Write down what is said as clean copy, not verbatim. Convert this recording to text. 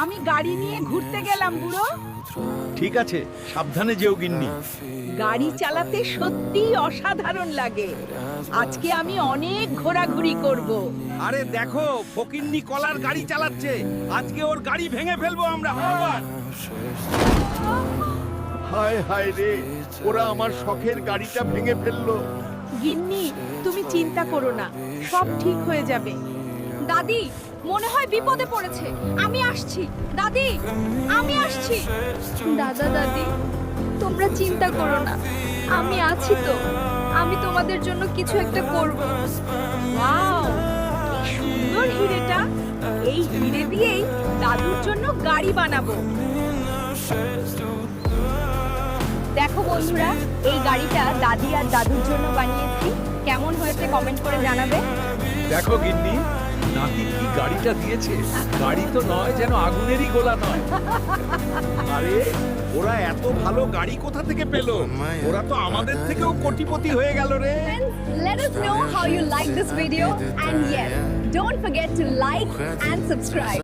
আমি গাড়ি নিয়ে ঘুরতে গেলাম বুড়ো। ঠিক আছে, সাবধানে যেও গিন্নি। গাড়ি চালাতে সত্যিই অসাধারণ লাগে। আজকে আমি অনেক ঘোরাঘুরি করব। আরে দেখো, ফকিন্নি কলার গাড়ি চালাচ্ছে। আজকে ওর গাড়ি ভেঙে ফেলবো আমরা। আবার হায় হায় রে, ওরা আমার শখের গাড়িটা ভেঙে ফেললো। গিন্নি, তুমি চিন্তা করো না, সব ঠিক হয়ে যাবে। দাদি, মনে হয় বিপদে পড়েছে। আমি আসছি দাদি, আমি আসছি। দাদা দাদি, তোমরা চিন্তা করো না, আমি আছি তো। আমি তোমাদের জন্য কিছু একটা করব। ওয়াও, কি সুন্দর হিরেটা! এই হিরে দিয়েই দাদুর জন্য গাড়ি বানাবো। দেখো বন্ধুরা, এই গাড়িটা দাদি আর দাদুর জন্য বানিয়েছি। কেমন হয়েছে কমেন্ট করে জানাবে। দেখো গিন্নি, নাতি কি গাড়িটা দিয়েছে। গাড়ি তো নয়, যেন আগুনেরই গোলা নয়। আরে ওরা এত ভালো গাড়ি কোথা থেকে পেল? ওরা তো আমাদের থেকেও কোটিপতি হয়ে গেল রে। Let us know how you like this video, and yes, don't forget to like and subscribe.